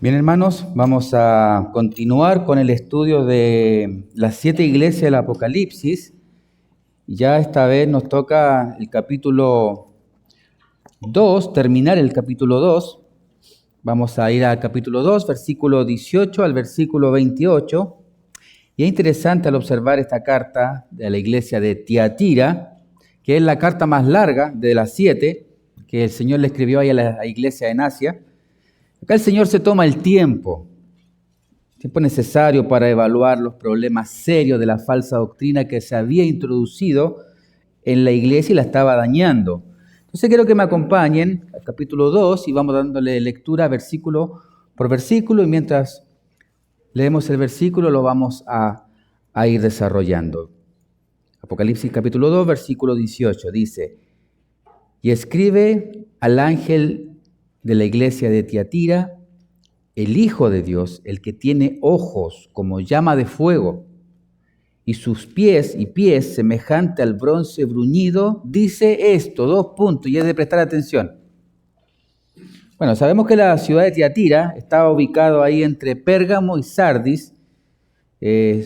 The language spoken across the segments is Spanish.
Bien, hermanos, vamos a continuar con el estudio de las 7 iglesias del Apocalipsis. Ya esta vez nos toca el capítulo 2, terminar el capítulo 2. Vamos a ir al capítulo 2, versículo 18 al versículo 28. Y es interesante al observar esta carta de la iglesia de Tiatira, que es la carta más larga de las 7 que el Señor le escribió ahí a la iglesia en Asia. Acá el Señor se toma el tiempo necesario para evaluar los problemas serios de la falsa doctrina que se había introducido en la iglesia y la estaba dañando. Entonces quiero que me acompañen al capítulo 2 y vamos dándole lectura versículo por versículo, y mientras leemos el versículo lo vamos a ir desarrollando. Apocalipsis capítulo 2, versículo 18 dice: y escribe al ángel de la iglesia de Tiatira, el Hijo de Dios, el que tiene ojos como llama de fuego y sus pies semejante al bronce bruñido, dice esto, 2 puntos, y es de prestar atención. Bueno, sabemos que la ciudad de Tiatira estaba ubicada ahí entre Pérgamo y Sardis,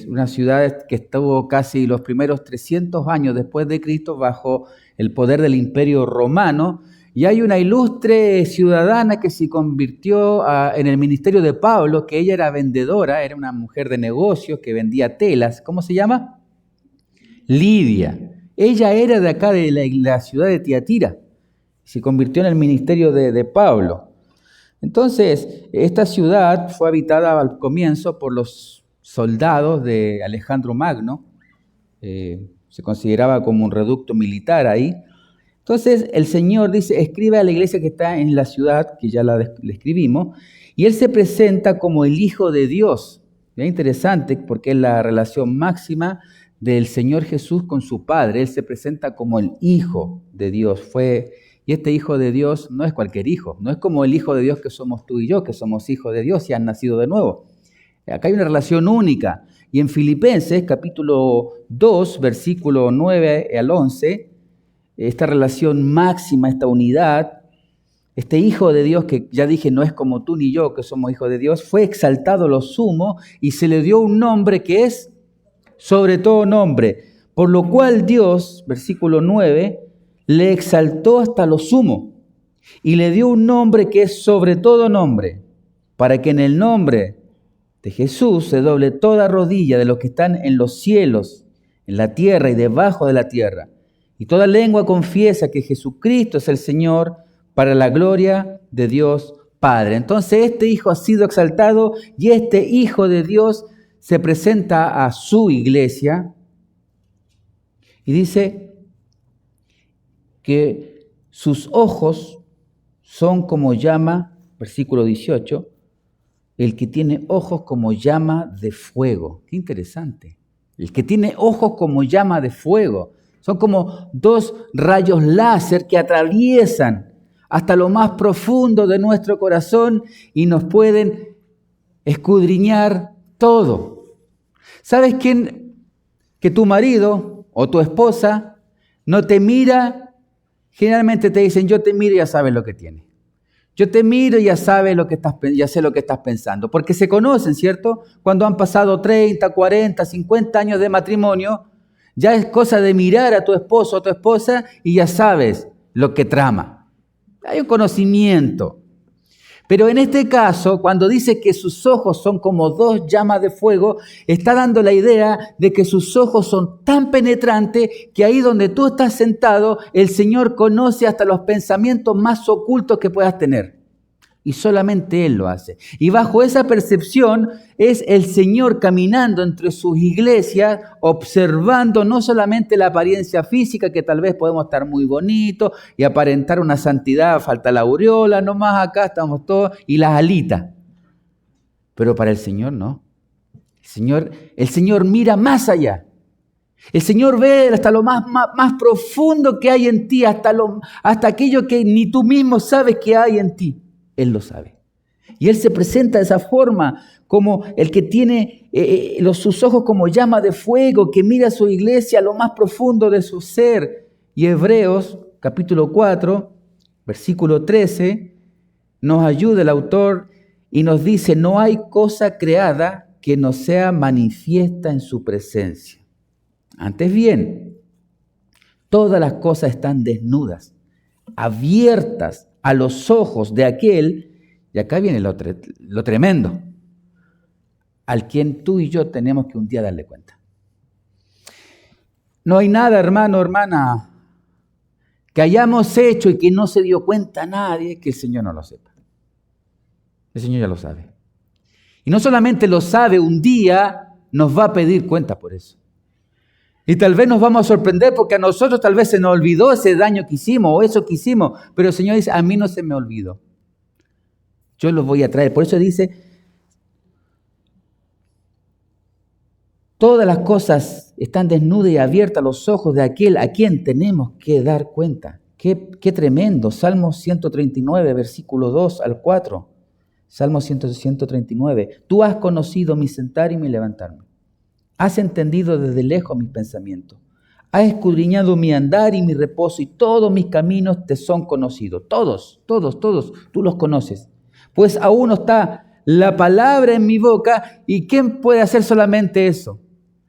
una ciudad que estuvo casi los primeros 300 años después de Cristo bajo el poder del Imperio Romano. Y hay una ilustre ciudadana que se convirtió en el ministerio de Pablo, que ella era vendedora, era una mujer de negocios que vendía telas. ¿Cómo se llama? Lidia. Ella era de acá, de la ciudad de Tiatira. Se convirtió en el ministerio de Pablo. Entonces, esta ciudad fue habitada al comienzo por los soldados de Alejandro Magno. Se consideraba como un reducto militar ahí. Entonces el Señor dice, escribe a la iglesia que está en la ciudad, que ya le escribimos, y Él se presenta como el Hijo de Dios. Es interesante porque es la relación máxima del Señor Jesús con su Padre. Él se presenta como el Hijo de Dios. Y este Hijo de Dios no es cualquier hijo, no es como el Hijo de Dios que somos tú y yo, que somos hijos de Dios y han nacido de nuevo. Acá hay una relación única. Y en Filipenses capítulo 2, versículo 9 al 11, esta relación máxima, esta unidad, este Hijo de Dios que ya dije no es como tú ni yo que somos hijos de Dios, fue exaltado lo sumo y se le dio un nombre que es sobre todo nombre, por lo cual Dios, versículo 9, le exaltó hasta lo sumo y le dio un nombre que es sobre todo nombre, para que en el nombre de Jesús se doble toda rodilla de los que están en los cielos, en la tierra y debajo de la tierra. Y toda lengua confiesa que Jesucristo es el Señor, para la gloria de Dios Padre. Entonces este Hijo ha sido exaltado y este Hijo de Dios se presenta a su iglesia y dice que sus ojos son como llama, versículo 18, el que tiene ojos como llama de fuego. Qué interesante. El que tiene ojos como llama de fuego. Son como 2 rayos láser que atraviesan hasta lo más profundo de nuestro corazón y nos pueden escudriñar todo. ¿Sabes quién? Que tu marido o tu esposa no te mira. Generalmente te dicen, yo te miro y ya sabes lo que tienes. Yo te miro y ya sé lo que estás pensando. Porque se conocen, ¿cierto? Cuando han pasado 30, 40, 50 años de matrimonio, ya es cosa de mirar a tu esposo o tu esposa y ya sabes lo que trama. Hay un conocimiento. Pero en este caso, cuando dice que sus ojos son como 2 llamas de fuego, está dando la idea de que sus ojos son tan penetrantes que ahí donde tú estás sentado, el Señor conoce hasta los pensamientos más ocultos que puedas tener. Y solamente Él lo hace. Y bajo esa percepción es el Señor caminando entre sus iglesias, observando no solamente la apariencia física, que tal vez podemos estar muy bonitos y aparentar una santidad, falta la aureola, nomás acá estamos todos, y las alitas. Pero para el Señor no. El Señor mira más allá. El Señor ve hasta lo más profundo que hay en ti, hasta aquello que ni tú mismo sabes que hay en ti. Él lo sabe. Y Él se presenta de esa forma, como el que tiene sus ojos como llama de fuego, que mira a su iglesia a lo más profundo de su ser. Y Hebreos, capítulo 4, versículo 13, nos ayuda el autor y nos dice, no hay cosa creada que no sea manifiesta en su presencia. Antes bien, todas las cosas están desnudas, abiertas a los ojos de aquel, y acá viene lo tremendo, al quien tú y yo tenemos que un día darle cuenta. No hay nada, hermano, hermana, que hayamos hecho y que no se dio cuenta nadie, que el Señor no lo sepa. El Señor ya lo sabe. Y no solamente lo sabe, un día nos va a pedir cuenta por eso. Y tal vez nos vamos a sorprender porque a nosotros tal vez se nos olvidó ese daño que hicimos o eso que hicimos. Pero el Señor dice, a mí no se me olvidó. Yo los voy a traer. Por eso dice, todas las cosas están desnudas y abiertas a los ojos de aquel a quien tenemos que dar cuenta. Qué tremendo. Salmo 139, versículo 2 al 4. Salmo 139. Tú has conocido mi sentar y mi levantarme. Has entendido desde lejos mis pensamientos. Has escudriñado mi andar y mi reposo y todos mis caminos te son conocidos. Todos, tú los conoces. Pues aún no está la palabra en mi boca. ¿Y quién puede hacer solamente eso?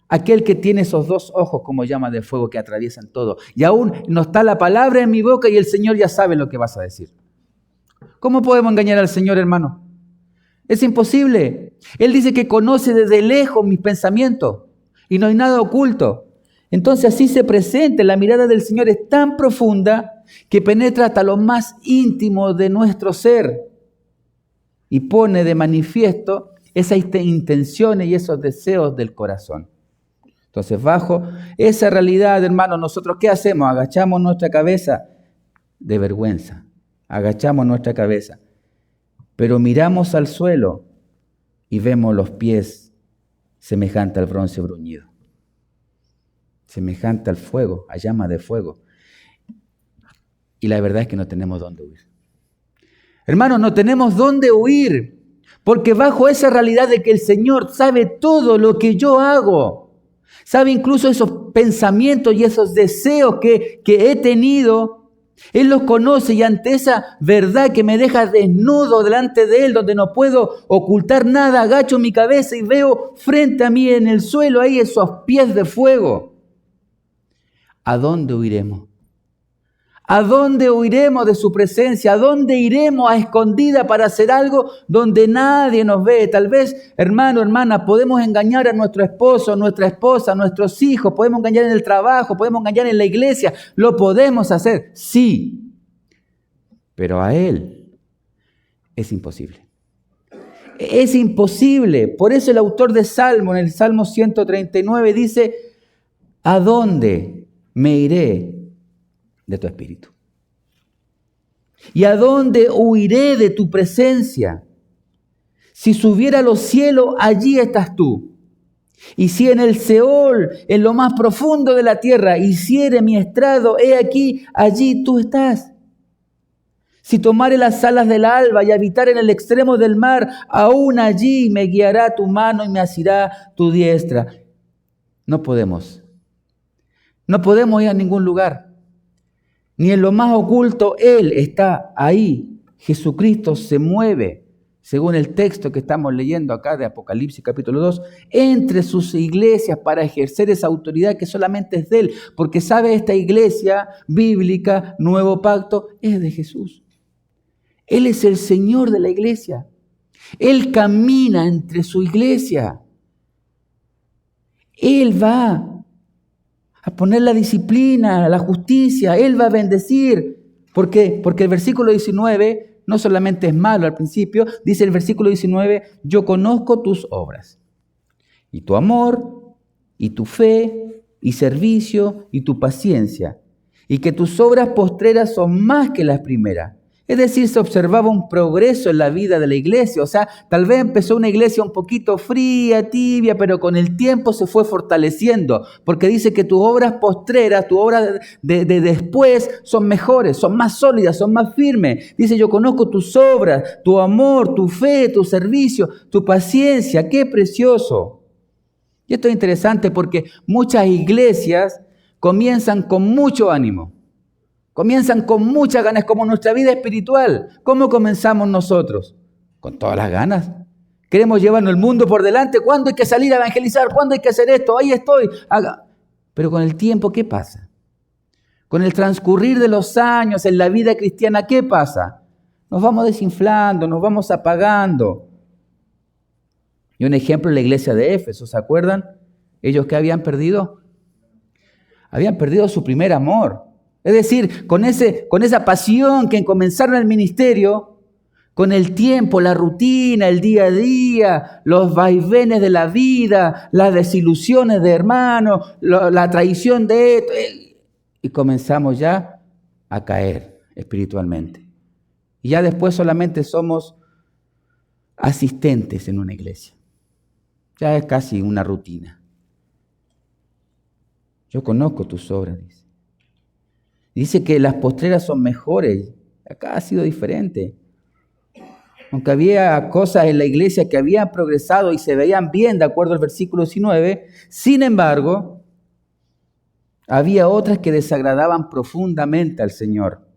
Aquel que tiene esos dos ojos como llama de fuego que atraviesan todo. Y aún no está la palabra en mi boca y el Señor ya sabe lo que vas a decir. ¿Cómo podemos engañar al Señor, hermano? Es imposible. Él dice que conoce desde lejos mis pensamientos y no hay nada oculto. Entonces así se presenta. La mirada del Señor es tan profunda que penetra hasta lo más íntimo de nuestro ser y pone de manifiesto esas intenciones y esos deseos del corazón. Entonces, bajo esa realidad, hermano, nosotros ¿qué hacemos? Agachamos nuestra cabeza de vergüenza. Agachamos nuestra cabeza. Pero miramos al suelo y vemos los pies semejante al bronce bruñido, semejante al fuego, a llama de fuego. Y la verdad es que no tenemos dónde huir. Hermanos, no tenemos dónde huir, porque bajo esa realidad de que el Señor sabe todo lo que yo hago, sabe incluso esos pensamientos y esos deseos que he tenido, Él los conoce y ante esa verdad que me deja desnudo delante de Él, donde no puedo ocultar nada, agacho mi cabeza y veo frente a mí en el suelo ahí esos pies de fuego. ¿A dónde huiremos? ¿A dónde huiremos de su presencia? ¿A dónde iremos a escondida para hacer algo donde nadie nos ve? Tal vez, hermano, hermana, podemos engañar a nuestro esposo, a nuestra esposa, a nuestros hijos, podemos engañar en el trabajo, podemos engañar en la iglesia, lo podemos hacer, sí, pero a Él es imposible. Es imposible. Por eso el autor de Salmo, en el Salmo 139, dice, ¿a dónde me iré de tu espíritu? ¿Y a dónde huiré de tu presencia? Si subiera a los cielos, allí estás tú. Y si en el Seol, en lo más profundo de la tierra, hiciere mi estrado, he aquí, allí tú estás. Si tomare las alas del alba y habitar en el extremo del mar, aún allí me guiará tu mano y me asirá tu diestra. No podemos ir a ningún lugar. Ni en lo más oculto Él está ahí. Jesucristo se mueve, según el texto que estamos leyendo acá de Apocalipsis capítulo 2, entre sus iglesias para ejercer esa autoridad que solamente es de Él. Porque sabe, esta iglesia bíblica, Nuevo Pacto, es de Jesús. Él es el Señor de la iglesia. Él camina entre su iglesia. Él va a poner la disciplina, la justicia. Él va a bendecir. ¿Por qué? Porque el versículo 19 no solamente es malo al principio, dice el versículo 19, yo conozco tus obras, y tu amor, y tu fe, y servicio, y tu paciencia, y que tus obras postreras son más que las primeras. Es decir, se observaba un progreso en la vida de la iglesia. O sea, tal vez empezó una iglesia un poquito fría, tibia, pero con el tiempo se fue fortaleciendo. Porque dice que tus obras postreras, tus obras de después son mejores, son más sólidas, son más firmes. Dice, yo conozco tus obras, tu amor, tu fe, tu servicio, tu paciencia. ¡Qué precioso! Y esto es interesante porque muchas iglesias comienzan con mucho ánimo. Comienzan con muchas ganas, como nuestra vida espiritual. ¿Cómo comenzamos nosotros? Con todas las ganas. Queremos llevarnos el mundo por delante. ¿Cuándo hay que salir a evangelizar? ¿Cuándo hay que hacer esto? Ahí estoy. Pero con el tiempo, ¿qué pasa? Con el transcurrir de los años en la vida cristiana, ¿qué pasa? Nos vamos desinflando, nos vamos apagando. Y un ejemplo en la iglesia de Éfeso, ¿se acuerdan? ¿Ellos qué habían perdido? Habían perdido su primer amor. Es decir, con esa pasión que comenzaron el ministerio, con el tiempo, la rutina, el día a día, los vaivenes de la vida, las desilusiones de hermanos, la traición de esto, y comenzamos ya a caer espiritualmente. Y ya después solamente somos asistentes en una iglesia. Ya es casi una rutina. Yo conozco tus obras, dice. Dice que las postreras son mejores. Acá ha sido diferente. Aunque había cosas en la iglesia que habían progresado y se veían bien, de acuerdo al versículo 19, sin embargo, había otras que desagradaban profundamente al Señor.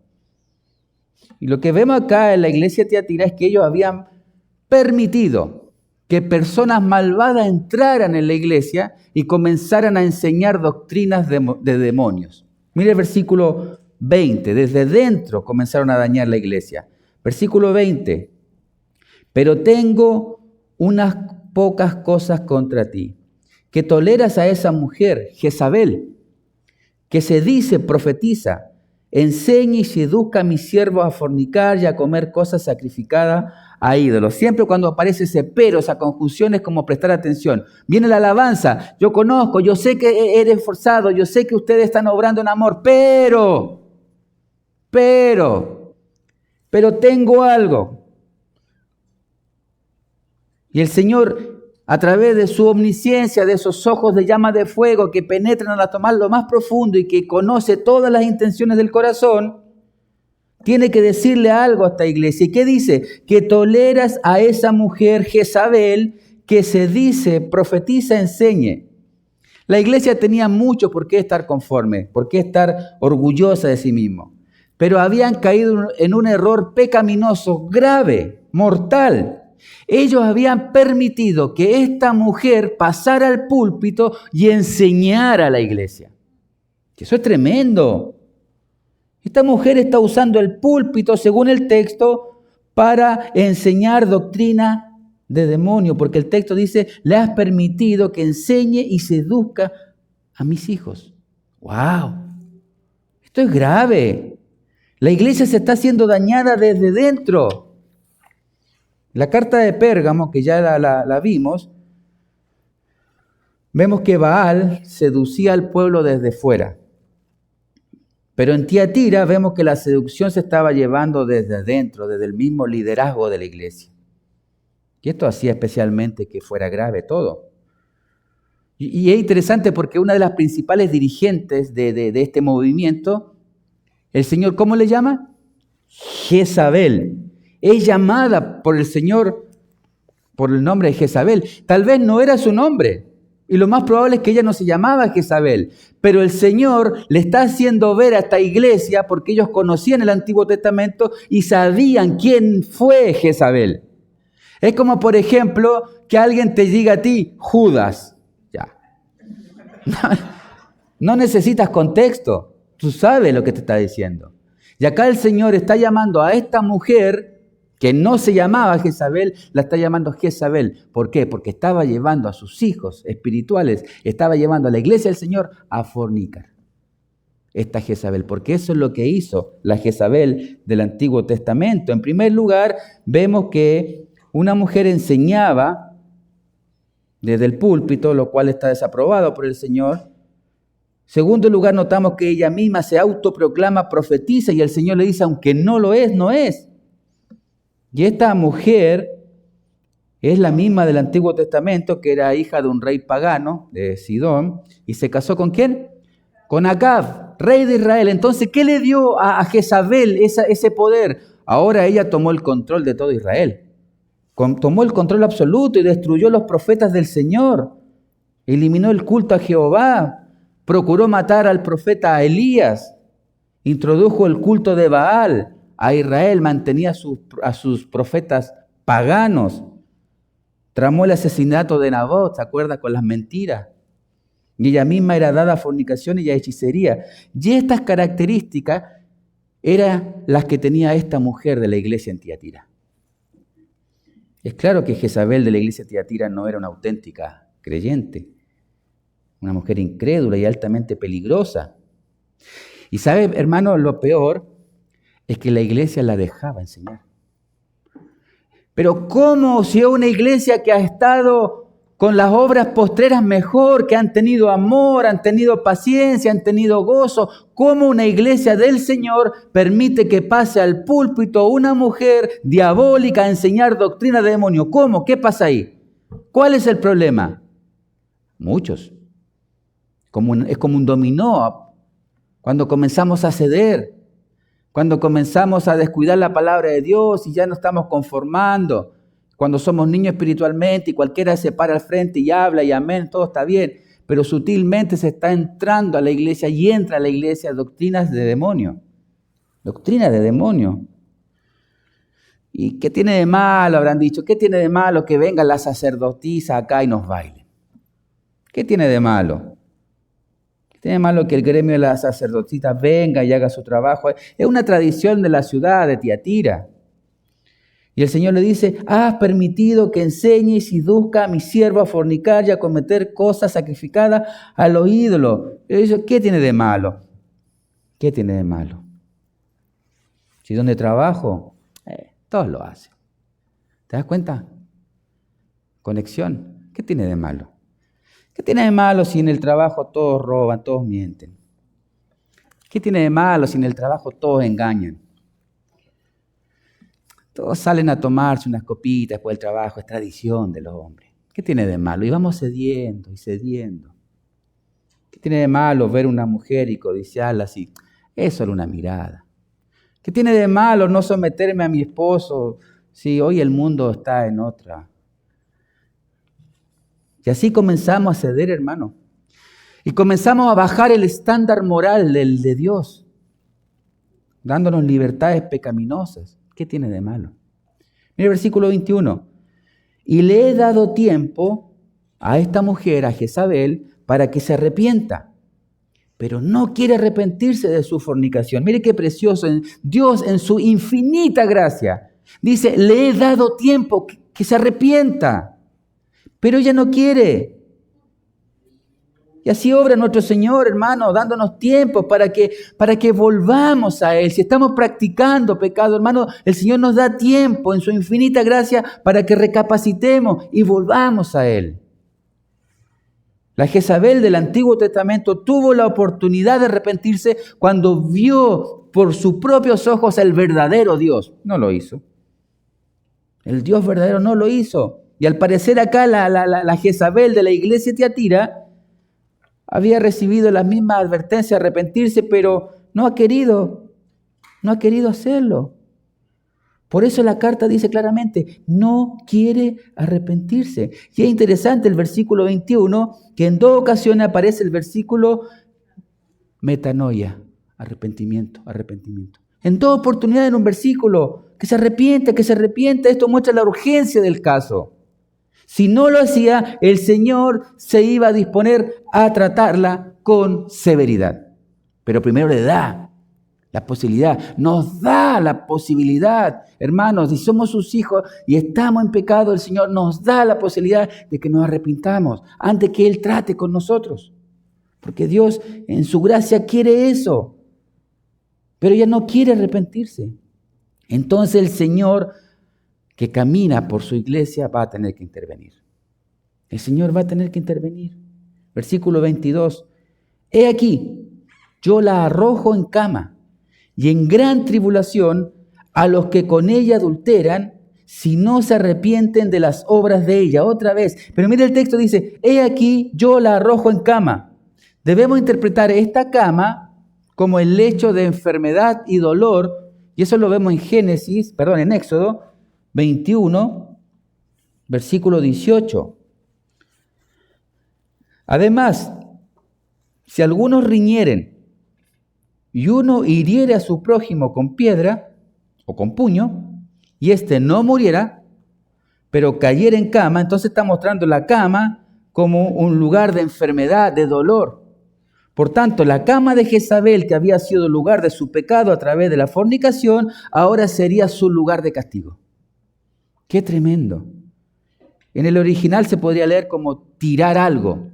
Y lo que vemos acá en la iglesia de Tiatira es que ellos habían permitido que personas malvadas entraran en la iglesia y comenzaran a enseñar doctrinas de demonios. Mire el versículo 20, desde dentro comenzaron a dañar la iglesia. Versículo 20, pero tengo unas pocas cosas contra ti, que toleras a esa mujer, Jezabel, que se dice profetiza, enseña y seduzca a mis siervos a fornicar y a comer cosas sacrificadas a ídolos. Siempre cuando aparece ese pero, esa conjunción es como prestar atención. Viene la alabanza, yo conozco, yo sé que eres forzado, yo sé que ustedes están obrando en amor, pero tengo algo. Y el Señor, a través de su omnisciencia, de esos ojos de llama de fuego que penetran a tomar lo más profundo y que conoce todas las intenciones del corazón, tiene que decirle algo a esta iglesia. ¿Y qué dice? Que toleras a esa mujer Jezabel que se dice, profetiza, enseñe. La iglesia tenía mucho por qué estar conforme, por qué estar orgullosa de sí mismo. Pero habían caído en un error pecaminoso, grave, mortal. Ellos habían permitido que esta mujer pasara al púlpito y enseñara a la iglesia. Eso es tremendo. Esta mujer está usando el púlpito, según el texto, para enseñar doctrina de demonio, porque el texto dice, le has permitido que enseñe y seduzca a mis hijos. ¡Wow! Esto es grave. La iglesia se está siendo dañada desde dentro. La carta de Pérgamo, que ya la vimos, vemos que Baal seducía al pueblo desde fuera. Pero en Tiatira vemos que la seducción se estaba llevando desde dentro, desde el mismo liderazgo de la iglesia. Y esto hacía especialmente que fuera grave todo. Y es interesante porque una de las principales dirigentes de este movimiento, el Señor, ¿cómo le llama? Jezabel. Es llamada por el Señor por el nombre de Jezabel. Tal vez no era su nombre. Y lo más probable es que ella no se llamaba Jezabel. Pero el Señor le está haciendo ver a esta iglesia, porque ellos conocían el Antiguo Testamento y sabían quién fue Jezabel. Es como, por ejemplo, que alguien te diga a ti, Judas. Ya. No necesitas contexto. Tú sabes lo que te está diciendo. Y acá el Señor está llamando a esta mujer que no se llamaba Jezabel, la está llamando Jezabel. ¿Por qué? Porque estaba llevando a sus hijos espirituales, estaba llevando a la iglesia del Señor a fornicar. Esta Jezabel, porque eso es lo que hizo la Jezabel del Antiguo Testamento. En primer lugar, vemos que una mujer enseñaba desde el púlpito, lo cual está desaprobado por el Señor. Segundo lugar, notamos que ella misma se autoproclama profetiza y el Señor le dice, aunque no lo es, no es. Y esta mujer es la misma del Antiguo Testamento, que era hija de un rey pagano, de Sidón, y se casó ¿con quién? Con Acab, rey de Israel. Entonces, ¿qué le dio a Jezabel ese poder? Ahora ella tomó el control de todo Israel. Tomó el control absoluto y destruyó los profetas del Señor. Eliminó el culto a Jehová. Procuró matar al profeta Elías. Introdujo el culto de Baal a Israel. Mantenía a sus profetas paganos. Tramó el asesinato de Nabot, ¿se acuerda? Con las mentiras. Y ella misma era dada a fornicación y a hechicería. Y estas características eran las que tenía esta mujer de la iglesia en Tiatira. Es claro que Jezabel de la iglesia de Tiatira no era una auténtica creyente, una mujer incrédula y altamente peligrosa. Y sabe, hermano, lo peor es que la iglesia la dejaba enseñar. Pero ¿cómo si es una iglesia que ha estado con las obras postreras mejor, que han tenido amor, han tenido paciencia, han tenido gozo? ¿Cómo una iglesia del Señor permite que pase al púlpito una mujer diabólica a enseñar doctrina de demonio? ¿Cómo? ¿Qué pasa ahí? ¿Cuál es el problema? Muchos. Es como un dominó. Cuando comenzamos a ceder, cuando comenzamos a descuidar la palabra de Dios y ya no estamos conformando, cuando somos niños espiritualmente y cualquiera se para al frente y habla y amén, todo está bien, pero sutilmente se está entrando a la iglesia y entra a la iglesia doctrinas de demonio. Doctrina de demonio. ¿Y qué tiene de malo? Habrán dicho, ¿qué tiene de malo que venga la sacerdotisa acá y nos baile? ¿Qué tiene de malo? ¿Qué tiene de malo que el gremio de las sacerdotisas venga y haga su trabajo? Es una tradición de la ciudad de Tiatira. Y el Señor le dice, has permitido que enseñe y seduzca a mi siervo a fornicar y a cometer cosas sacrificadas a los ídolos. Y dice, ¿qué tiene de malo? ¿Qué tiene de malo? Si donde trabajo, todos lo hacen. ¿Te das cuenta? Conexión. ¿Qué tiene de malo? ¿Qué tiene de malo si en el trabajo todos roban, todos mienten? ¿Qué tiene de malo si en el trabajo todos engañan? Todos salen a tomarse unas copitas después del trabajo, es tradición de los hombres. ¿Qué tiene de malo? Y vamos cediendo y cediendo. ¿Qué tiene de malo ver una mujer y codiciarla así? Es solo una mirada. ¿Qué tiene de malo no someterme a mi esposo si hoy el mundo está en otra? Y así comenzamos a ceder, hermano. Y comenzamos a bajar el estándar moral de Dios, dándonos libertades pecaminosas. ¿Qué tiene de malo? Mira el versículo 21. Y le he dado tiempo a esta mujer, a Jezabel, para que se arrepienta. Pero no quiere arrepentirse de su fornicación. Mire qué precioso. Dios en su infinita gracia dice, le he dado tiempo que se arrepienta. Pero ella no quiere. Y así obra nuestro Señor, hermano, dándonos tiempo para que volvamos a Él. Si estamos practicando pecado, hermano, el Señor nos da tiempo en su infinita gracia para que recapacitemos y volvamos a Él. La Jezabel del Antiguo Testamento tuvo la oportunidad de arrepentirse cuando vio por sus propios ojos el verdadero Dios. No lo hizo. El Dios verdadero no lo hizo. Y al parecer acá la Jezabel de la iglesia de Tiatira había recibido las mismas advertencias de arrepentirse, pero no ha querido hacerlo. Por eso la carta dice claramente, no quiere arrepentirse. Y es interesante el versículo 21, que en 2 ocasiones aparece el versículo metanoia, arrepentimiento. En 2 oportunidades en un versículo, que se arrepienta. Esto muestra la urgencia del caso. Si no lo hacía, el Señor se iba a disponer a tratarla con severidad. Pero primero le da la posibilidad, nos da la posibilidad. Hermanos, si somos sus hijos y estamos en pecado, el Señor nos da la posibilidad de que nos arrepintamos antes que Él trate con nosotros. Porque Dios en su gracia quiere eso. Pero ella no quiere arrepentirse. Entonces el Señor que camina por su iglesia va a tener que intervenir. El Señor va a tener que intervenir. Versículo 22. He aquí, yo la arrojo en cama y en gran tribulación a los que con ella adulteran, si no se arrepienten de las obras de ella. Otra vez. Pero mire el texto, dice, he aquí, yo la arrojo en cama. Debemos interpretar esta cama como el lecho de enfermedad y dolor, y eso lo vemos en Éxodo 21, versículo 18. Además, si algunos riñeren y uno hiriere a su prójimo con piedra o con puño, y éste no muriera, pero cayera en cama, entonces está mostrando la cama como un lugar de enfermedad, de dolor. Por tanto, la cama de Jezabel, que había sido el lugar de su pecado a través de la fornicación, ahora sería su lugar de castigo. ¡Qué tremendo! En el original se podría leer como tirar algo.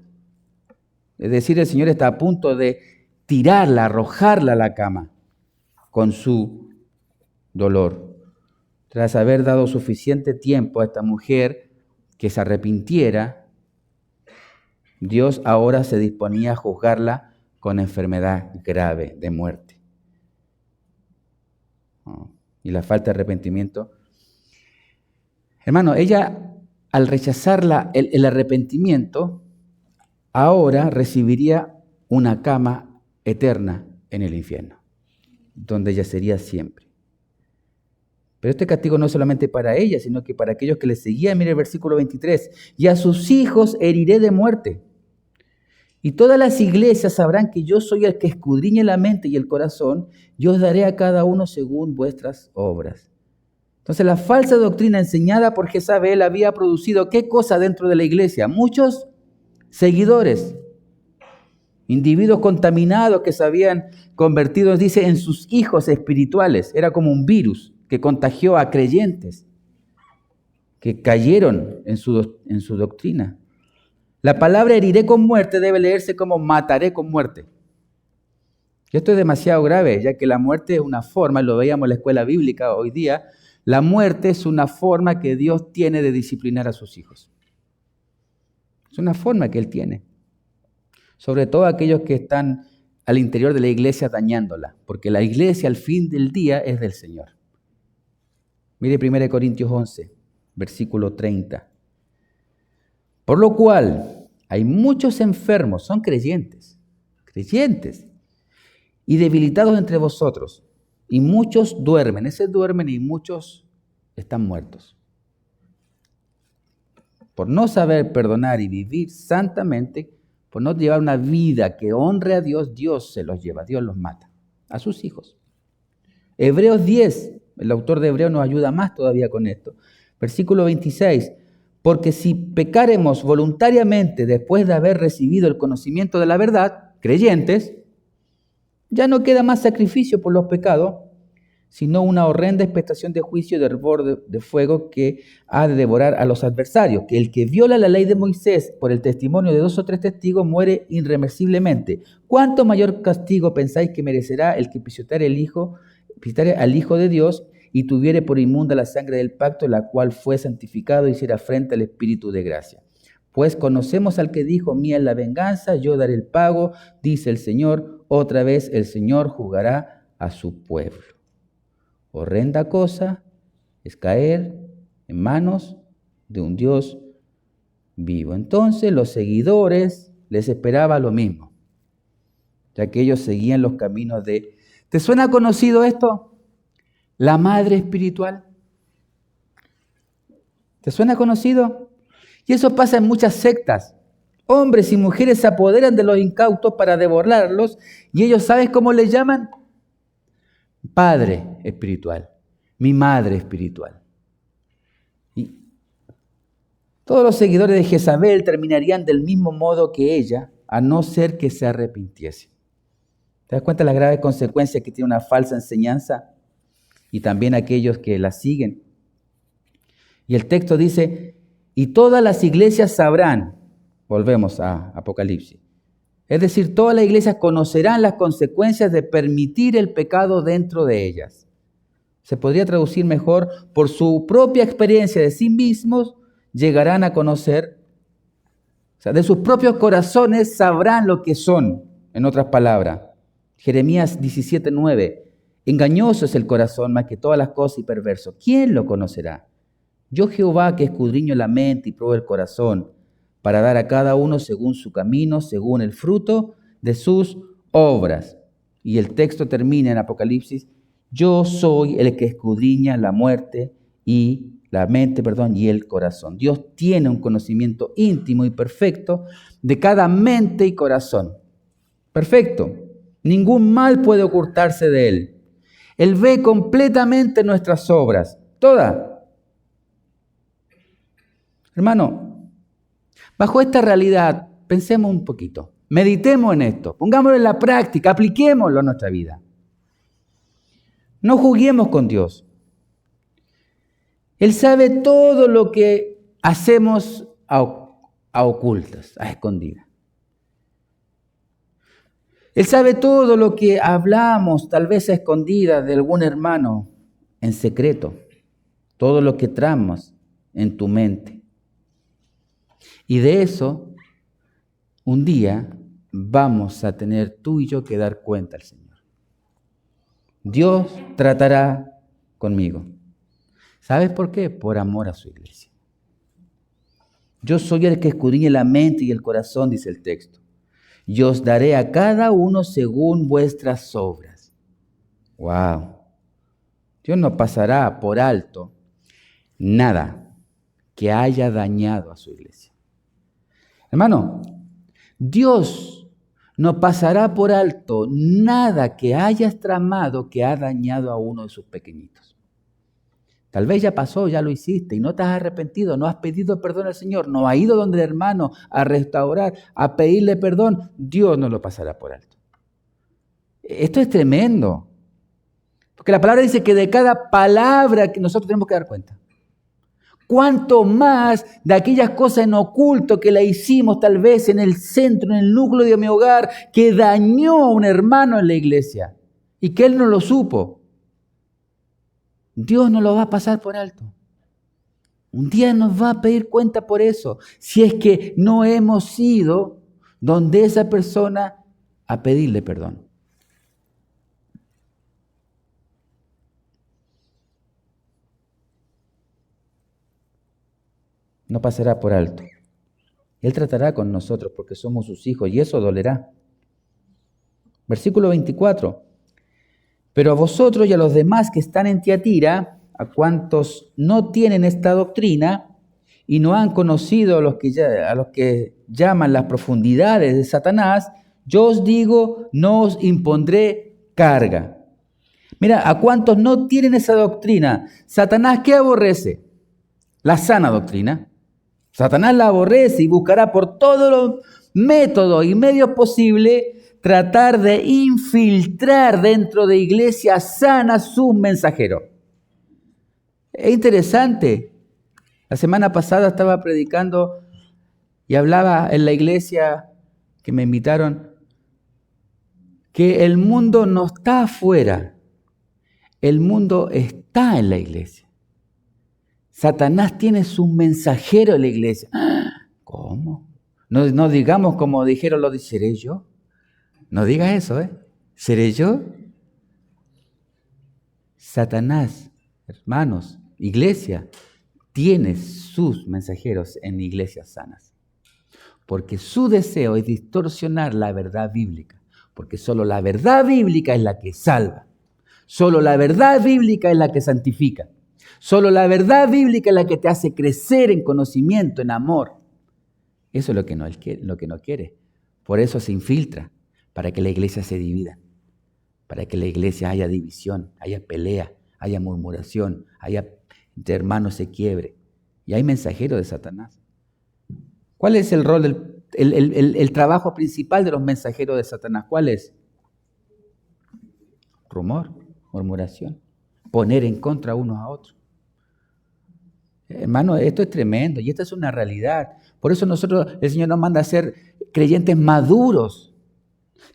Es decir, el Señor está a punto de tirarla, arrojarla a la cama con su dolor. Tras haber dado suficiente tiempo a esta mujer que se arrepintiera, Dios ahora se disponía a juzgarla con enfermedad grave de muerte. Y la falta de arrepentimiento. Hermano, ella al rechazar el arrepentimiento, ahora recibiría una cama eterna en el infierno, donde ella sería siempre. Pero este castigo no es solamente para ella, sino que para aquellos que le seguían. Mire el versículo 23. Y a sus hijos heriré de muerte. Y todas las iglesias sabrán que yo soy el que escudriña la mente y el corazón, y os daré a cada uno según vuestras obras. Entonces la falsa doctrina enseñada por Jezabel había producido ¿qué cosa dentro de la iglesia? Muchos seguidores, individuos contaminados que se habían convertido, dice, en sus hijos espirituales. Era como un virus que contagió a creyentes que cayeron en su doctrina. La palabra heriré con muerte debe leerse como mataré con muerte. Y esto es demasiado grave, ya que la muerte es una forma, lo veíamos en la escuela bíblica hoy día, la muerte es una forma que Dios tiene de disciplinar a sus hijos. Es una forma que Él tiene. Sobre todo aquellos que están al interior de la iglesia dañándola, porque la iglesia al fin del día es del Señor. Mire 1 Corintios 11, versículo 30. Por lo cual hay muchos enfermos, son creyentes, y debilitados entre vosotros, y muchos duermen, y muchos están muertos. Por no saber perdonar y vivir santamente, por no llevar una vida que honre a Dios, Dios se los lleva, Dios los mata, a sus hijos. Hebreos 10, el autor de Hebreos nos ayuda más todavía con esto. Versículo 26, porque si pecaremos voluntariamente después de haber recibido el conocimiento de la verdad, creyentes, ya no queda más sacrificio por los pecados, sino una horrenda expectación de juicio de hervor de fuego que ha de devorar a los adversarios, que el que viola la ley de Moisés por el testimonio de 2 o 3 testigos muere irremisiblemente. ¿Cuánto mayor castigo pensáis que merecerá el que pisoteare al Hijo de Dios y tuviere por inmunda la sangre del pacto, la cual fue santificado y hiciera frente al Espíritu de gracia? Pues conocemos al que dijo, mía es la venganza, yo daré el pago, dice el Señor. Otra vez el Señor juzgará a su pueblo. Horrenda cosa es caer en manos de un Dios vivo. Entonces los seguidores les esperaba lo mismo, ya que ellos seguían los caminos de... ¿Te suena conocido esto? La madre espiritual. ¿Te suena conocido? Y eso pasa en muchas sectas. Hombres y mujeres se apoderan de los incautos para devorarlos y ellos, ¿sabes cómo les llaman? Padre espiritual, mi madre espiritual. Y todos los seguidores de Jezabel terminarían del mismo modo que ella, a no ser que se arrepintiesen. ¿Te das cuenta de las graves consecuencias que tiene una falsa enseñanza? Y también aquellos que la siguen. Y el texto dice, y todas las iglesias sabrán, volvemos a Apocalipsis, es decir, todas las iglesias conocerán las consecuencias de permitir el pecado dentro de ellas. Se podría traducir mejor, por su propia experiencia de sí mismos, llegarán a conocer, o sea, de sus propios corazones sabrán lo que son, en otras palabras. Jeremías 17:9, engañoso es el corazón más que todas las cosas y perverso. ¿Quién lo conocerá? Yo Jehová que escudriño la mente y pruebo el corazón, para dar a cada uno según su camino, según el fruto de sus obras. Y el texto termina en Apocalipsis, yo soy el que escudriña la muerte y la mente, y el corazón. Dios tiene un conocimiento íntimo y perfecto de cada mente y corazón. Perfecto. Ningún mal puede ocultarse de Él. Él ve completamente nuestras obras, todas. Hermano, bajo esta realidad, pensemos un poquito, meditemos en esto, pongámoslo en la práctica, apliquémoslo a nuestra vida. No juguemos con Dios. Él sabe todo lo que hacemos a ocultas, a escondidas. Él sabe todo lo que hablamos, tal vez a escondidas de algún hermano, en secreto. Todo lo que tramas en tu mente. Y de eso, un día vamos a tener tú y yo que dar cuenta al Señor. Dios tratará conmigo. ¿Sabes por qué? Por amor a su iglesia. Yo soy el que escudriña la mente y el corazón, dice el texto. Y os daré a cada uno según vuestras obras. ¡Wow! Dios no pasará por alto nada que haya dañado a su iglesia. Hermano, Dios no pasará por alto nada que hayas tramado que ha dañado a uno de sus pequeñitos. Tal vez ya pasó, ya lo hiciste y no te has arrepentido, no has pedido perdón al Señor, no has ido donde el hermano a restaurar, a pedirle perdón. Dios no lo pasará por alto. Esto es tremendo. Porque la palabra dice que de cada palabra que nosotros tenemos que dar cuenta. Cuánto más de aquellas cosas en oculto que la hicimos tal vez en el centro, en el núcleo de mi hogar, que dañó a un hermano en la iglesia y que él no lo supo. Dios no lo va a pasar por alto. Un día nos va a pedir cuenta por eso, si es que no hemos ido donde esa persona a pedirle perdón. No pasará por alto. Él tratará con nosotros porque somos sus hijos y eso dolerá. Versículo 24. Pero a vosotros y a los demás que están en Tiatira, a cuantos no tienen esta doctrina y no han conocido a los que llaman las profundidades de Satanás, yo os digo, no os impondré carga. Mira, a cuantos no tienen esa doctrina, Satanás, ¿qué aborrece? La sana doctrina. Satanás la aborrece y buscará por todos los métodos y medios posibles tratar de infiltrar dentro de iglesias sanas sus mensajeros. Es interesante. La semana pasada estaba predicando y hablaba en la iglesia que me invitaron que el mundo no está afuera, el mundo está en la iglesia. Satanás tiene sus mensajeros en la iglesia. ¿Cómo? No digamos como dijeron los de ¿seré yo? No digas eso, ¿eh? ¿Seré yo? Satanás, hermanos, iglesia, tiene sus mensajeros en iglesias sanas. Porque su deseo es distorsionar la verdad bíblica. Porque solo la verdad bíblica es la que salva. Solo la verdad bíblica es la que santifica. Solo la verdad bíblica es la que te hace crecer en conocimiento, en amor. Eso es lo que no quiere. Por eso se infiltra, para que la iglesia se divida, para que la iglesia haya división, haya pelea, haya murmuración, entre hermanos se quiebre. Y hay mensajeros de Satanás. ¿Cuál es el rol, el trabajo principal de los mensajeros de Satanás? ¿Cuál es? Rumor, murmuración, poner en contra unos a otros. Hermano, esto es tremendo y esta es una realidad. Por eso el Señor nos manda a ser creyentes maduros.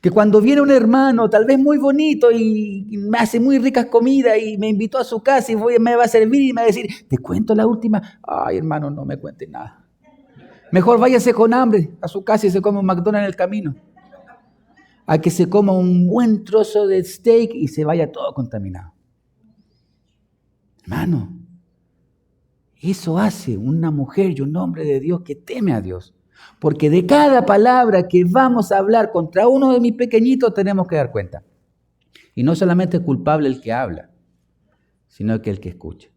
Que cuando viene un hermano, tal vez muy bonito y me hace muy ricas comidas y me invitó a su casa y me va a servir y me va a decir, ¿te cuento la última? Ay, hermano, no me cuente nada. Mejor váyase con hambre a su casa y se come un McDonald's en el camino. A que se coma un buen trozo de steak y se vaya todo contaminado. Hermano, eso hace una mujer y un hombre de Dios que teme a Dios. Porque de cada palabra que vamos a hablar contra uno de mis pequeñitos tenemos que dar cuenta. Y no solamente es culpable el que habla, sino que el que escucha.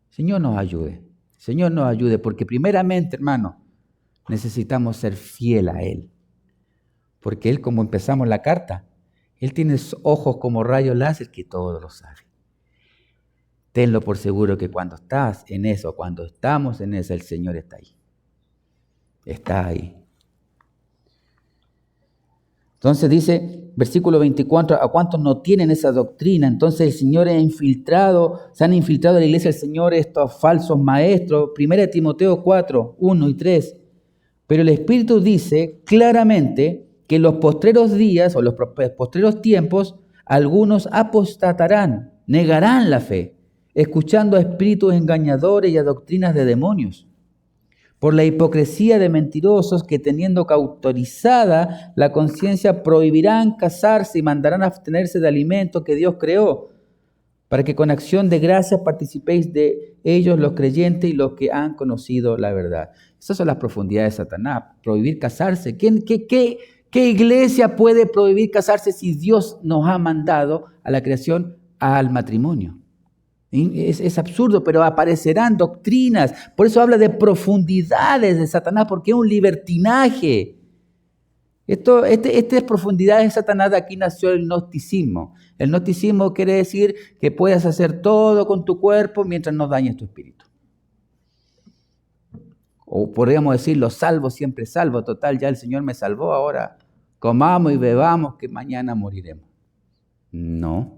Señor nos ayude. Señor nos ayude porque primeramente, hermano, necesitamos ser fiel a Él. Porque Él, como empezamos la carta, Él tiene ojos como rayos láser que todo lo sabe. tenlo por seguro que cuando estás en eso, cuando estamos en eso, el Señor está ahí. Está ahí. Entonces dice, versículo 24, ¿a cuántos no tienen esa doctrina? Entonces el Señor se han infiltrado en la iglesia del Señor estos falsos maestros. 1 Timoteo 4, 1 y 3. Pero el Espíritu dice claramente que en los postreros días o los postreros tiempos, algunos apostatarán, negarán la fe, escuchando a espíritus engañadores y a doctrinas de demonios. Por la hipocresía de mentirosos que teniendo cauterizada la conciencia prohibirán casarse y mandarán abstenerse de alimentos que Dios creó, para que con acción de gracias participéis de ellos los creyentes y los que han conocido la verdad. Esas son las profundidades de Satanás, prohibir casarse. ¿Qué iglesia puede prohibir casarse si Dios nos ha mandado a la creación al matrimonio? Es absurdo, pero aparecerán doctrinas. Por eso habla de profundidades de Satanás, porque es un libertinaje. Estas profundidades de Satanás, de aquí nació el gnosticismo. El gnosticismo quiere decir que puedes hacer todo con tu cuerpo mientras no dañes tu espíritu. O podríamos decir, los salvos siempre salvo. Total, ya el Señor me salvó, ahora comamos y bebamos que mañana moriremos. No.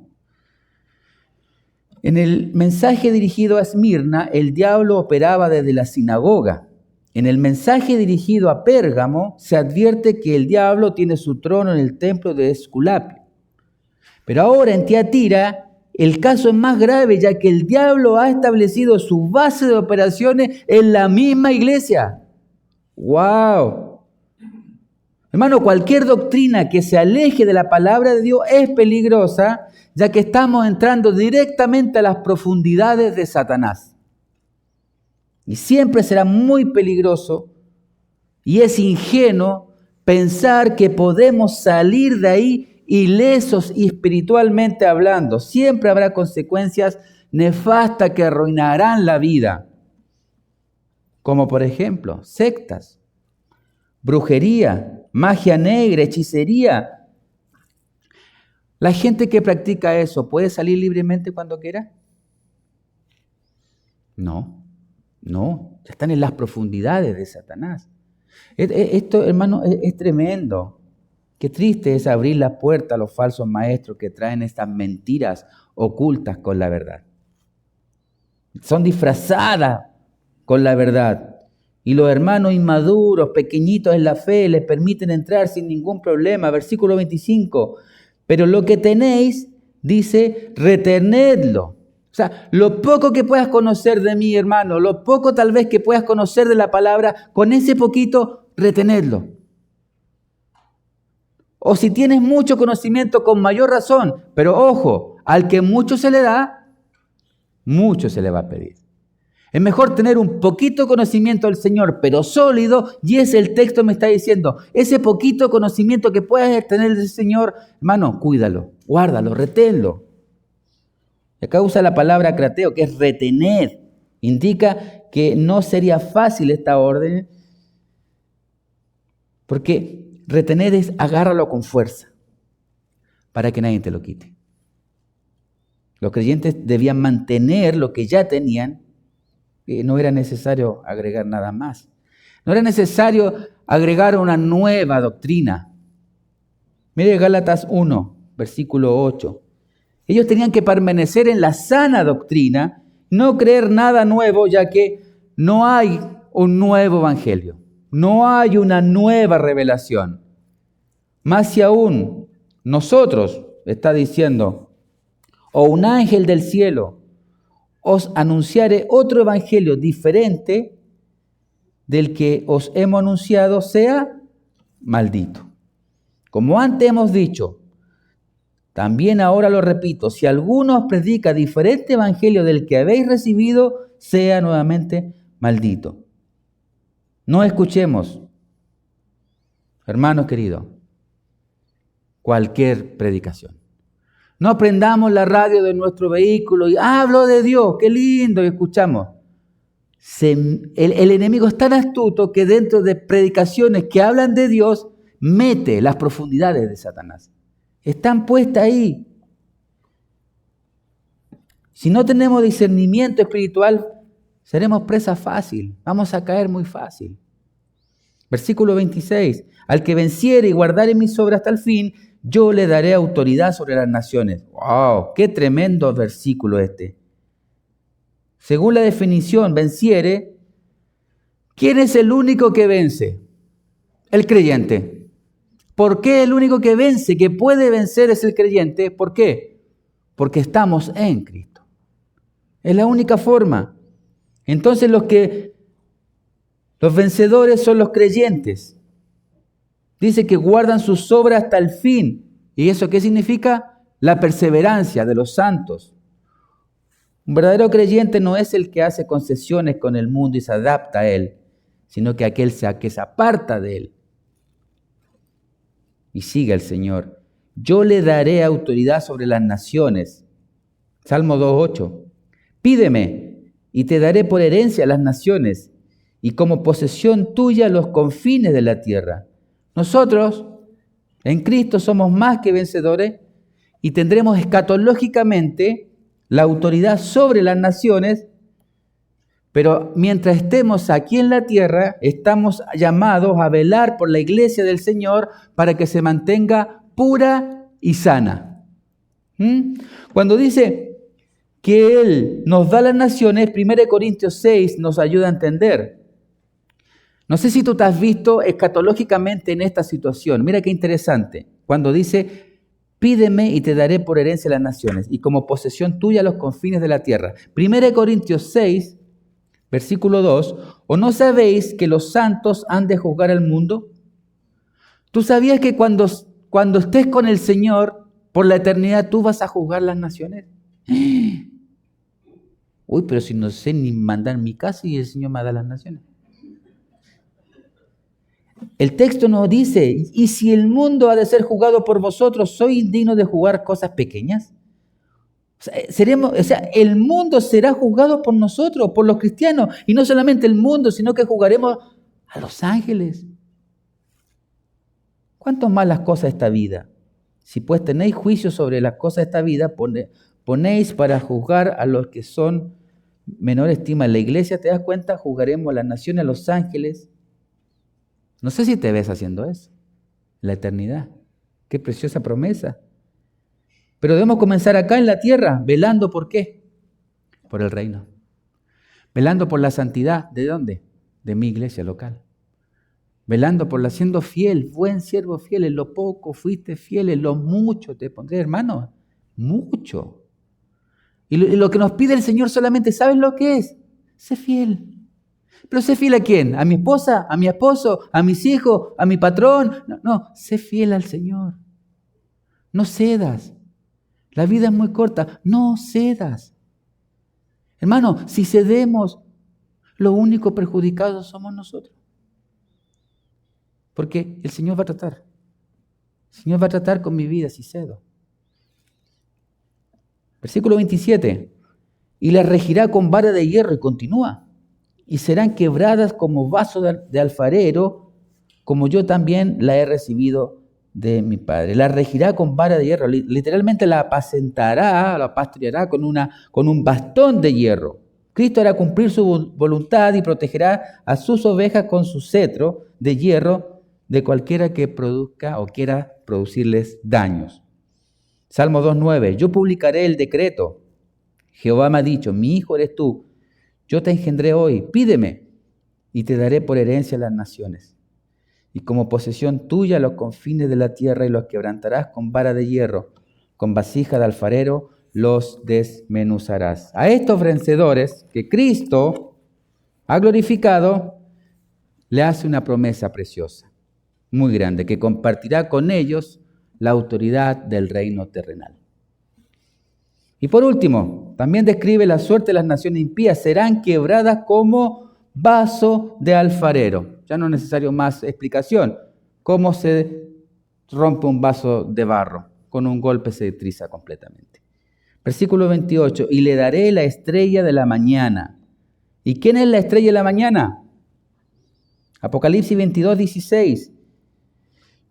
En el mensaje dirigido a Esmirna, el diablo operaba desde la sinagoga. En el mensaje dirigido a Pérgamo, se advierte que el diablo tiene su trono en el templo de Esculapio. Pero ahora en Tiatira, el caso es más grave, ya que el diablo ha establecido su base de operaciones en la misma iglesia. ¡Wow! Hermano, cualquier doctrina que se aleje de la palabra de Dios es peligrosa, ya que estamos entrando directamente a las profundidades de Satanás. Y siempre será muy peligroso y es ingenuo pensar que podemos salir de ahí ilesos y espiritualmente hablando. Siempre habrá consecuencias nefastas que arruinarán la vida. Como por ejemplo, sectas, brujería, magia negra, hechicería. ¿La gente que practica eso puede salir libremente cuando quiera? No, están en las profundidades de Satanás. Esto, hermano, es tremendo. Qué triste es abrir la puerta a los falsos maestros que traen estas mentiras ocultas con la verdad. Son disfrazadas con la verdad. Y los hermanos inmaduros, pequeñitos en la fe, les permiten entrar sin ningún problema. Versículo 25. Pero lo que tenéis, dice, retenedlo. O sea, lo poco que puedas conocer de mí, hermano, lo poco tal vez que puedas conocer de la palabra, con ese poquito, retenedlo. O si tienes mucho conocimiento, con mayor razón. Pero ojo, al que mucho se le da, mucho se le va a pedir. Es mejor tener un poquito conocimiento del Señor, pero sólido, y el texto me está diciendo, ese poquito conocimiento que puedas tener del Señor, hermano, cuídalo, guárdalo, reténlo. Acá usa la palabra crateo, que es retener. Indica que no sería fácil esta orden, porque retener es agárralo con fuerza, para que nadie te lo quite. Los creyentes debían mantener lo que ya tenían. No era necesario agregar nada más. No era necesario agregar una nueva doctrina. Mire Gálatas 1, versículo 8. Ellos tenían que permanecer en la sana doctrina, no creer nada nuevo, ya que no hay un nuevo evangelio. No hay una nueva revelación. Más si aún nosotros, está diciendo, o un ángel del cielo os anunciare otro evangelio diferente del que os hemos anunciado, sea maldito. Como antes hemos dicho, también ahora lo repito, si alguno os predica diferente evangelio del que habéis recibido, sea nuevamente maldito. No escuchemos, hermanos queridos, cualquier predicación. No prendamos la radio de nuestro vehículo y hablo de Dios, qué lindo, y escuchamos. El enemigo es tan astuto que dentro de predicaciones que hablan de Dios, mete las profundidades de Satanás. Están puestas ahí. Si no tenemos discernimiento espiritual, seremos presa fácil, vamos a caer muy fácil. Versículo 26, al que venciere y guardare mis obras hasta el fin, yo le daré autoridad sobre las naciones. ¡Wow! ¡Qué tremendo versículo este! Según la definición, venciere, ¿quién es el único que vence? El creyente. ¿Por qué el único que vence, que puede vencer es el creyente? ¿Por qué? Porque estamos en Cristo. Es la única forma. Entonces los vencedores son los creyentes. Dice que guardan sus obras hasta el fin. ¿Y eso qué significa? La perseverancia de los santos. Un verdadero creyente no es el que hace concesiones con el mundo y se adapta a él, sino que aquel que se aparta de él y sigue al Señor. Yo le daré autoridad sobre las naciones. Salmo 2:8. Pídeme y te daré por herencia las naciones y como posesión tuya los confines de la tierra. Nosotros en Cristo somos más que vencedores y tendremos escatológicamente la autoridad sobre las naciones, pero mientras estemos aquí en la tierra, estamos llamados a velar por la iglesia del Señor para que se mantenga pura y sana. Cuando dice que Él nos da las naciones, 1 Corintios 6 nos ayuda a entender. No sé si tú te has visto escatológicamente en esta situación. Mira qué interesante. Cuando dice, pídeme y te daré por herencia las naciones y como posesión tuya los confines de la tierra. 1 Corintios 6, versículo 2, ¿o no sabéis que los santos han de juzgar al mundo? ¿Tú sabías que cuando estés con el Señor por la eternidad tú vas a juzgar las naciones? Uy, pero si no sé ni mandar mi casa y el Señor me da las naciones. El texto nos dice, ¿y si el mundo ha de ser juzgado por vosotros, soy indigno de juzgar cosas pequeñas? El mundo será juzgado por nosotros, por los cristianos, y no solamente el mundo, sino que juzgaremos a los ángeles. ¿Cuánto más las cosas de esta vida? Si pues tenéis juicio sobre las cosas de esta vida, ponéis para juzgar a los que son menor estima en la iglesia, ¿te das cuenta? Juzgaremos a las naciones, a los ángeles. No sé si te ves haciendo eso, la eternidad. Qué preciosa promesa. Pero debemos comenzar acá en la tierra, velando ¿por qué? Por el reino. Velando por la santidad, ¿de dónde? De mi iglesia local. Velando por la siendo fiel, buen siervo fiel, en lo poco fuiste fiel, en lo mucho te pondré, hermano, mucho. Y lo que nos pide el Señor solamente, ¿sabes lo que es? Sé fiel. ¿Pero sé fiel a quién? ¿A mi esposa? ¿A mi esposo? ¿A mis hijos? ¿A mi patrón? No, sé fiel al Señor. No cedas. La vida es muy corta. No cedas. Hermano, si cedemos, lo único perjudicados somos nosotros. Porque el Señor va a tratar. El Señor va a tratar con mi vida si cedo. Versículo 27. Y las regirá con vara de hierro y continúa. Y serán quebradas como vaso de alfarero, como yo también la he recibido de mi Padre. La regirá con vara de hierro, literalmente la apacentará, la pastoreará con un bastón de hierro. Cristo hará cumplir su voluntad y protegerá a sus ovejas con su cetro de hierro de cualquiera que produzca o quiera producirles daños. Salmo 2:9, yo publicaré el decreto. Jehová me ha dicho, mi hijo eres tú. Yo te engendré hoy, pídeme y te daré por herencia las naciones. Y como posesión tuya los confines de la tierra y los quebrantarás con vara de hierro, con vasija de alfarero los desmenuzarás. A estos vencedores que Cristo ha glorificado, le hace una promesa preciosa, muy grande, que compartirá con ellos la autoridad del reino terrenal. Y por último, también describe la suerte de las naciones impías. Serán quebradas como vaso de alfarero. Ya no es necesario más explicación. ¿Cómo se rompe un vaso de barro? Con un golpe se triza completamente. Versículo 28. Y le daré la estrella de la mañana. ¿Y quién es la estrella de la mañana? Apocalipsis 22:16.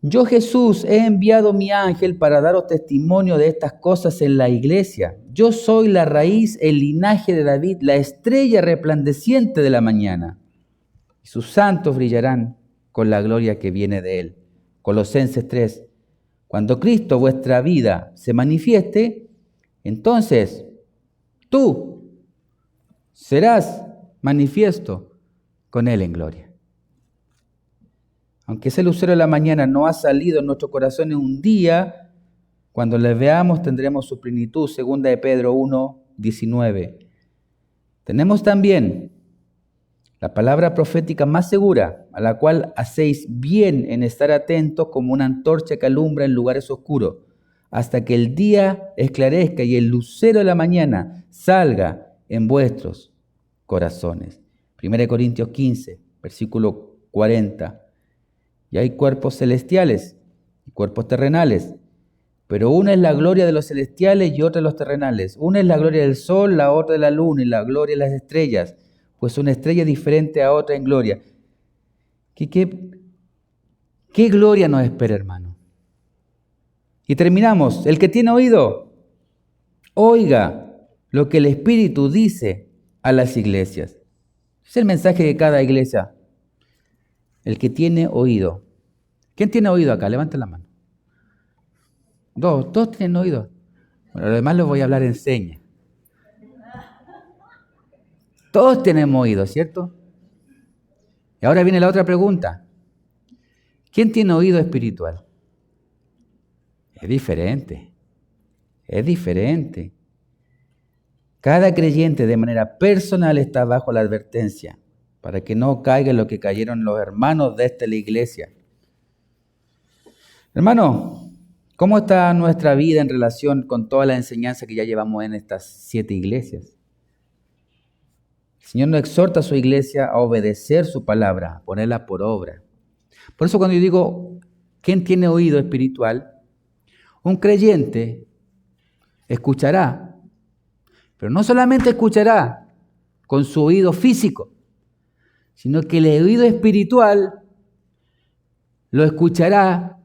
Yo, Jesús, he enviado mi ángel para daros testimonio de estas cosas en la iglesia. Yo soy la raíz, el linaje de David, la estrella resplandeciente de la mañana. Y sus santos brillarán con la gloria que viene de él. Colosenses 3. Cuando Cristo, vuestra vida, se manifieste, entonces tú serás manifiesto con él en gloria. Aunque ese lucero de la mañana no ha salido en nuestros corazones un día, cuando le veamos tendremos su plenitud, 2 de Pedro 1, 19. Tenemos también la palabra profética más segura, a la cual hacéis bien en estar atentos como una antorcha que alumbra en lugares oscuros, hasta que el día esclarezca y el lucero de la mañana salga en vuestros corazones. 1 Corintios 15, versículo 40. Y hay cuerpos celestiales y cuerpos terrenales, pero una es la gloria de los celestiales y otra de los terrenales. Una es la gloria del sol, la otra de la luna y la gloria de las estrellas, pues una estrella es diferente a otra en gloria. ¿Qué gloria nos espera, hermano? Y terminamos. El que tiene oído, oiga lo que el Espíritu dice a las iglesias. Es el mensaje de cada iglesia. El que tiene oído. ¿Quién tiene oído acá? Levanten la mano. Todos tienen oído. Bueno, lo demás lo voy a hablar en señas. Todos tenemos oído, ¿cierto? Y ahora viene la otra pregunta. ¿Quién tiene oído espiritual? Es diferente. Es diferente. Cada creyente de manera personal está bajo la advertencia para que no caiga en lo que cayeron los hermanos de la iglesia. Hermano, ¿cómo está nuestra vida en relación con toda la enseñanza que ya llevamos en estas 7 iglesias? El Señor nos exhorta a su iglesia a obedecer su palabra, a ponerla por obra. Por eso cuando yo digo, ¿quién tiene oído espiritual? Un creyente escuchará, pero no solamente escuchará con su oído físico, sino que el oído espiritual lo escuchará,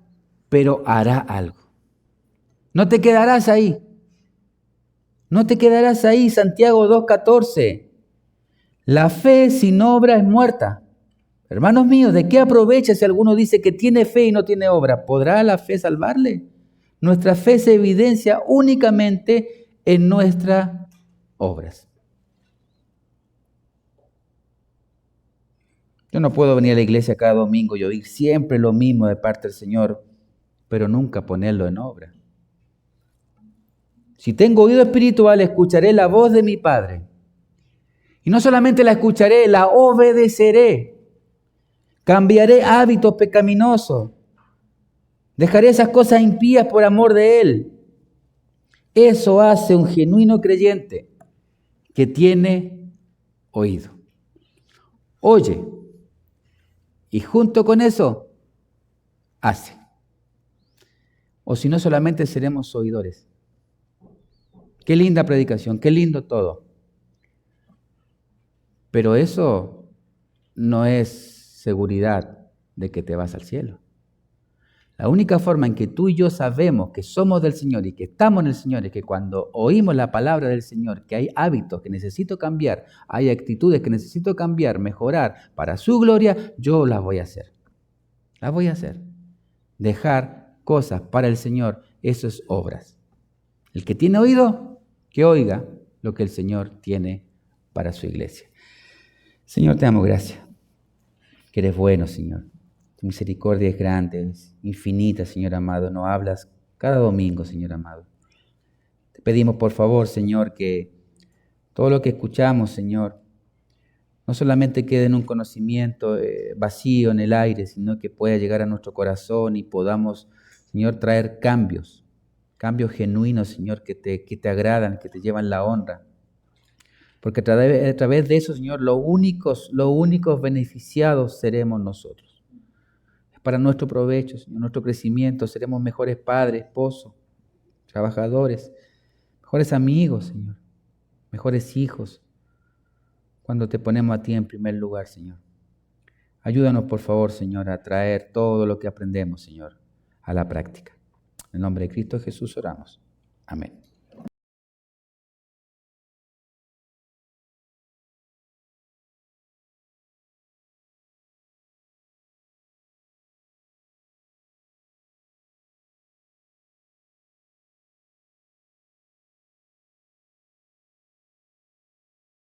pero hará algo. No te quedarás ahí. No te quedarás ahí. Santiago 2:14. La fe sin obra es muerta. Hermanos míos, ¿de qué aprovecha si alguno dice que tiene fe y no tiene obra? ¿Podrá la fe salvarle? Nuestra fe se evidencia únicamente en nuestras obras. Yo no puedo venir a la iglesia cada domingo y oír siempre lo mismo de parte del Señor, pero nunca ponerlo en obra. Si tengo oído espiritual, escucharé la voz de mi Padre. Y no solamente la escucharé, la obedeceré. Cambiaré hábitos pecaminosos. Dejaré esas cosas impías por amor de Él. Eso hace un genuino creyente que tiene oído. Oye. Y junto con eso, hace. O si no, solamente seremos oidores. Qué linda predicación, qué lindo todo. Pero eso no es seguridad de que te vas al cielo. La única forma en que tú y yo sabemos que somos del Señor y que estamos en el Señor es que cuando oímos la palabra del Señor, que hay hábitos que necesito cambiar, hay actitudes que necesito cambiar, mejorar para su gloria, yo las voy a hacer. Las voy a hacer. Dejar cosas para el Señor, eso es obras. El que tiene oído, que oiga lo que el Señor tiene para su iglesia. Señor, te damos gracias, que eres bueno, Señor. Tu misericordia es grande, es infinita, Señor amado. Nos hablas cada domingo, Señor amado. Te pedimos, por favor, Señor, que todo lo que escuchamos, Señor, no solamente quede en un conocimiento vacío en el aire, sino que pueda llegar a nuestro corazón y podamos, Señor, traer cambios genuinos, Señor, que te agradan, que te llevan la honra. Porque a través de eso, Señor, los únicos beneficiados seremos nosotros. Es para nuestro provecho, Señor, nuestro crecimiento. Seremos mejores padres, esposos, trabajadores, mejores amigos, Señor, mejores hijos, cuando te ponemos a ti en primer lugar, Señor. Ayúdanos, por favor, Señor, a traer todo lo que aprendemos, Señor, a la práctica. En el nombre de Cristo Jesús oramos. Amén.